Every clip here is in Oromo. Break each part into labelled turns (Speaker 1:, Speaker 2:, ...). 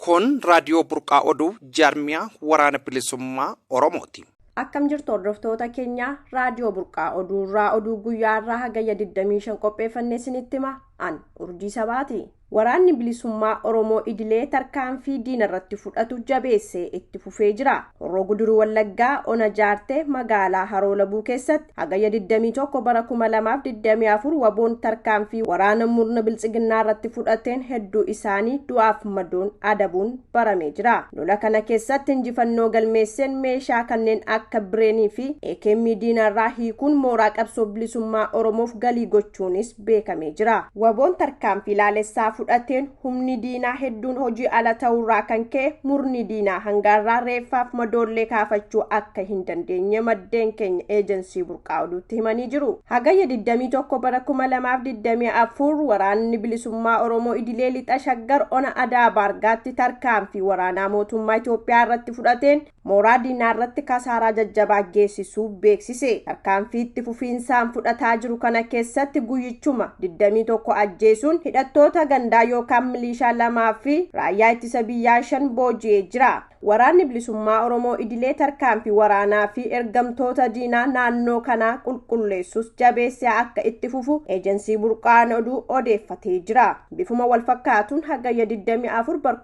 Speaker 1: Kun raadiyoo burqaa oduu jaarmiyaa waraana bilisummaa Oromooti.
Speaker 2: Akkam jirtu hordoftoota keenya raadiyoo burqaa oduurraa oduu guyyaarraa hagayya 25 qopheeffannee isinitti hima an urjii sabaati. Waraanni bilisummaa Oromoo idilee tarkaanfii diina irratti fudhatu jabeessee itti fufee jira. Horroo Guduruu Wallaggaa Ona Jaartee magaalaa Haroo Labuu keessatti hagayya 21 bara 2024 waboon tarkaanfii waraana murna biltsiginnaa irratti fudhateen hedduu isaanii du'aaf madoon adabuun baramee jira. Lola kana keessatti injifannoo galmeesseen meeshaa kanneen akka bireenii fi AKM diinarraa hiikuun mooraa qabsoo bilisummaa Oromoof galii gochuunis beekamee jira. Waboon tarkaanfii laalessaa fudhateen humni diinaa hedduun hojii ala ta'urraa kan ka'e murni diinaa hangaarraa reeffaaf madoollee kaafachuu akka hin dandeenye maddeen keenya eejensii burqaa oduutti himanii jiru. Hagayya 21 bara 2024 waraanni bilisummaa Oromoo idilee lixa shaggar ona adaa baargaatti tarkaanfii waraanaa mootummaa Itoophiyaa irratti fudhateen mooraa diinaa irratti kasaaraa jajjabaa geessisuu beeksise. Tarkaanfii itti fufiinsaan fudhataa jiru kana keessatti guyyichuma 21 ajjeesuun hidhattoota gandaa yookaan milishaa lamaa fi raayyaa ittisa biyyaa 5 booji'ee jira. Waraanni bilisummaa Oromoo idilee tarkaanfii waraanaa fi ergamtoota diinaa naannoo kanaa qulqulleessus jabeessee akka itti fufu eejensii burqaan oduu odeeffatee jira. Bifuma wal fakkaatuun hagayya 24 bara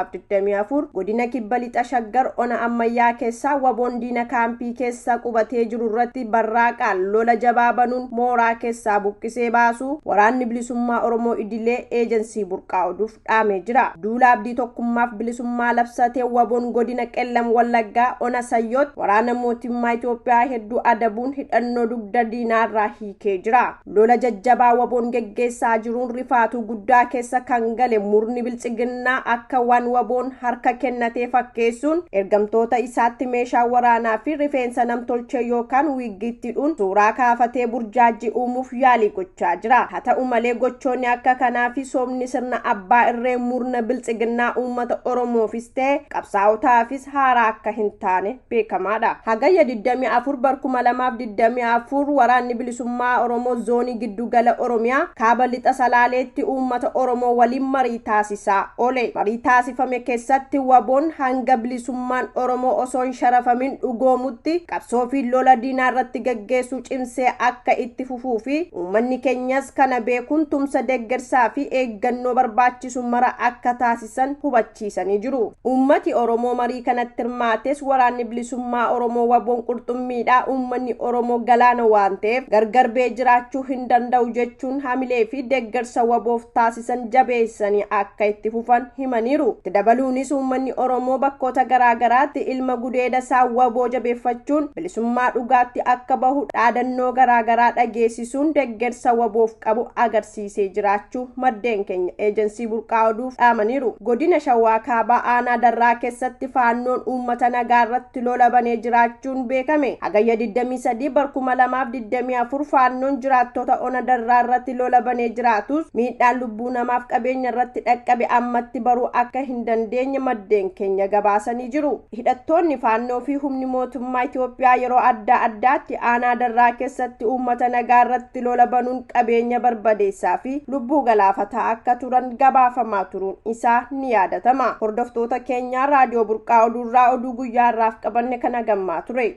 Speaker 2: 2024 godina kibba lixa shaggar ona ammayyaa keessaa waboon diina kaampii keessa qubatee jiru irratti barraaqaan lola jabaa banuun mooraa keessaa buqqisee baasu waraanni bilisummaa Oromoo idilee eejensii burqaa oduuf dhaamee jira. Duula abdii tokkummaaf bilisummaa labsatee waboon godina qellam wallaggaa ona sayyot waraana mootummaa Itoophiyaa hedduu adabuun hidhannoo dugda diinaarraa hiikee jira. Lola jajjabaa waboon geggeessaa jiruun rifaatu guddaa keessa kan gale murni biltsiginnaa akka waan waboon harka kennatee fakkeessuun ergamtoota isaatti meeshaa waraanaa fi rifeensa namtolchee yookaan wiiggiittiidhuun suuraa kaafatee burjaajii uumuuf yaalii gochaa jira. Haa ta'u malee gochoonni akka kanaa fi soomni sirna abbaa irree murna biltsiginnaa uummata Oromoofis ta'e qabsaa'otaafis haaraa akka hin taane beekamaadha. Hagayya 24 bara 2024 waraanni bilisummaa Oromoo zoonii giddugala Oromiyaa kaaba lixa Salaaleetti uummata Oromoo waliin marii taasisaa oole. Marii taasifame keessatti waboon hanga bilisummaan Oromoo osoo hin sharafamin dhugoomutti qabsoo fi lola diinaa irratti gaggeessuu cimsee akka itti fufuu fi uummanni keenyas kana beekuun tumsa deeggarsaa fi eeggannoo barbaachisu mara akka taasisan hubachiisanii jiru. Uummati Oromoo marii kanatti hirmaates waraanni bilisummaa Oromoo waboon qurxummiidhaa uummanni Oromoo galaana waan ta'eef gargar bee jiraachuu hin danda'u jechuun hamilee fi deeggarsa waboof taasisan jabeessanii akka itti fufan himaniiru. Itti dabaluunis uummanni Oromoo bakkoota garaagaraatti ilma gudeeda isaa waboo jabeeffachuun bilisummaa dhugaatti akka bahu dhaadannoo garaagaraa dhageessisuun deeggarsa waboof qabu agarsiisee jiraachuu maddeen keenya eejensii burqaa oduuf dhaamaniiru. Godina Shawaa Kaabaa aanaa Darraa keessatti faannoon uummata nagaa irratti lola banee jiraachuun beekame. Hagayya 23 bara 2024 faannoon jiraattota ona Darraa irratti lola banee jiraatus miidhaan lubbuu namaaf qabeenya irratti dhaqqabe ammatti baruu akka hin dandeenye maddeen keenya gabaasanii jiru. Hidhattoonni faannoo fi humni mootummaa Itoophiyaa yeroo adda addaatti aanaa Darraa keessatti uummata nagaa irratti lola banuun qabeenya barbadeessaa fi lubbuu galaafataa akka turan gabaafamaa turuun isaa ni yaadatama. Hordoftoota keenya raadiyoo burqaa oduurraa oduu guyyaarraaf qabanne kana gammaa ture.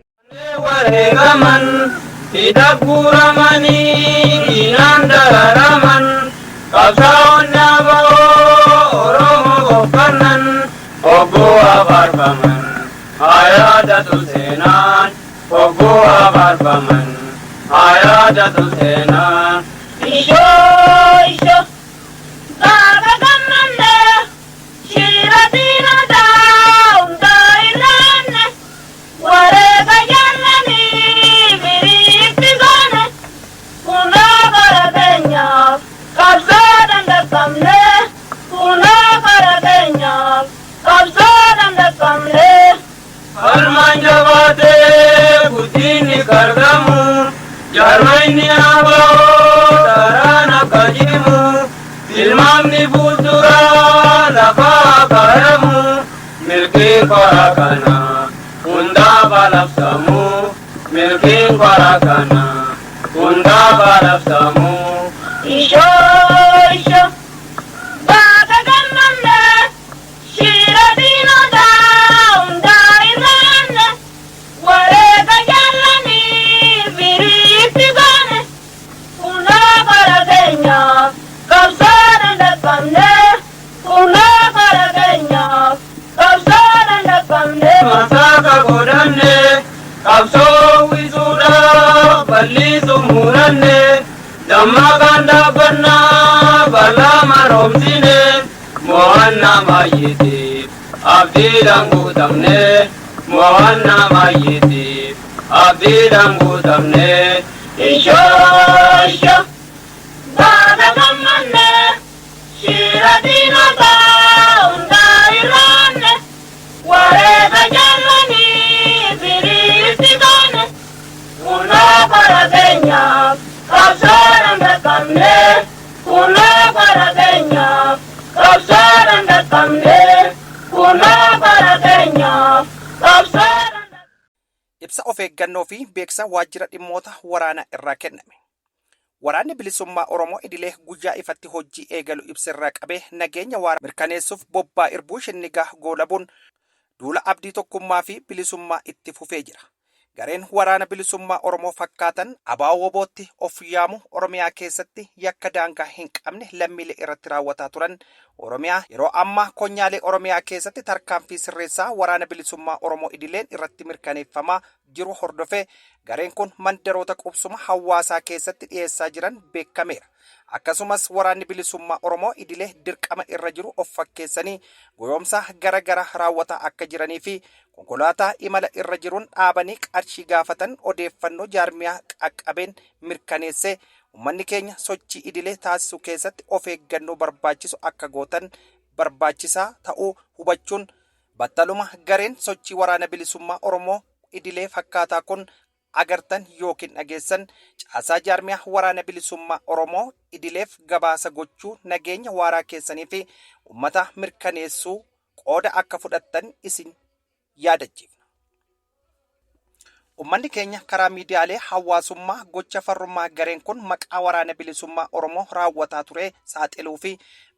Speaker 3: Wareegaman hidhaguuramanii diinaan dararaman qabsaa'oon dhaaba'oo Oromoo goffannan oggoo abaarfaman haa yaadatu seenaan oggoo abaarfaman haa yaadatu seenaan. Ishoo gaafa gammannee shira diinataa hundaa irraanne wareega jaalanii biriitti goone kunoo bara keenyaaf qabsoo dandaqqamne kunoo bara keenyaaf qabsoo dandaqqamne. Harmaan jabaatee guddinni kargamu jarmayni aba'oo daraan akka jimu ilmaamni fuulduraa lafaa kaayamu milkiin koraa kana hundaa balabsamu milkiin koraa kana hundaa balabsamu. Ishoo baaka gammannee shira qabsoowwisuudha bal'isu muranne dammaaqaan dhaabbannaa bal'aa maroomsine mo'annaa baay'eetiif abdiidhaan guutamne mo'annaa baay'eetiif abdiidhaan guutamne ishoo baada gammanne shiira diinotaa hundaa irraanne wareega jallanii firiitti goone kunoo bara keenyaaf qabsoodhaan dhaqqabne kunoo bara keenyaaf qabsoodhaan dhaqqabne kunoo bara keenyaaf qabsoodhaan.
Speaker 1: Ibsa of eeggannoo fi beeksisa waajjira dhimmoota waraanaa irraa kenname. Waraanni bilisummaa Oromoo idilee guyyaa ifatti hojii eegalu ibsirraa qabee nageenya waaraa mirkaneessuuf bobbaa irbuu shinnigaa goolabuun duula abdii tokkummaa fi bilisummaa itti fufee jira. Gareen waraana bilisummaa Oromoo fakkaatan abaawobootti of yaamu Oromiyaa keessatti yakka daangaa hin qabne lammiilee irratti raawwataa turan. Oromiyaa yeroo ammaa konyaalee Oromiyaa keessatti tarkaanfii sirreessaa waraana bilisummaa Oromoo idileen irratti mirkaneeffamaa jiru hordofee gareen kun mandaroota qubsuma hawaasaa keessatti dhiyeessaa jiran beekameera. Akkasumas waraanni bilisummaa Oromoo idilee dirqama irra jiru of fakkeessanii goyoomsa gara raawwataa akka jiranii fi konkolaataa imala irra jiruun dhaabanii qarshii gaafatan odeeffannoo jaarmiyaa qaqqabeen mirkaneessee ummanni keenya sochii idilee taasisuu keessatti of eeggannoo barbaachisu akka gootan barbaachisaa ta'uu hubachuun battaluma gareen sochii waraana bilisummaa Oromoo idilee fakkaataa kun agartan yookiin dhageessan caasaa jaarmiyaa waraana bilisummaa Oromoo idileef gabaasa gochuu nageenya waaraa keessanii fi ummata mirkaneessuu qooda akka fudhattan isin yaadachiifna. Ummanni keenya karaa miidiyaalee hawaasummaa gocha farrummaa gareen kun maqaa waraana bilisummaa Oromoo raawwataa ture saaxiluu fi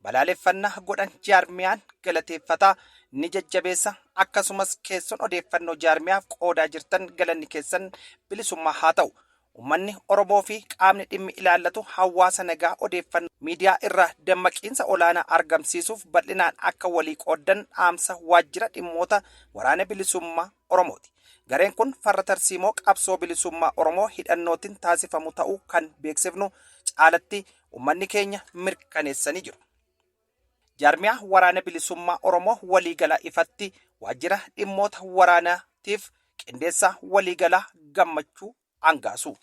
Speaker 1: balaaleffannaa godhan jaarmiyaan galateeffataa ni jajjabeessa. Akkasumas keesson odeeffannoo jaarmiyaaf qoodaa jirtan galanni keessan bilisummaa haa ta'u. Ummanni Oromoo fi qaamni dhimmi ilaallatu hawaasa nagaa odeeffannoo miidiyaa irraa dammaqiinsa olaanaa argamsiisuuf bal'inaan akka walii qooddan dhaamsa waajjira dhimmoota waraana bilisummaa Oromooti. Gareen kun farra tarsiimoo qabsoo bilisummaa Oromoo hidhannootiin taasifamu ta'uu kan beeksifnu caalatti ummanni keenya mirkaneessanii jiru. Jaarmiyaa waraana bilisummaa Oromoo waliigalaa ifatti waajjira dhimmoota waraanaatiif qindeessaa waliigalaa Gammachuu Angaasu.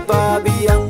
Speaker 4: abbaa biyyaan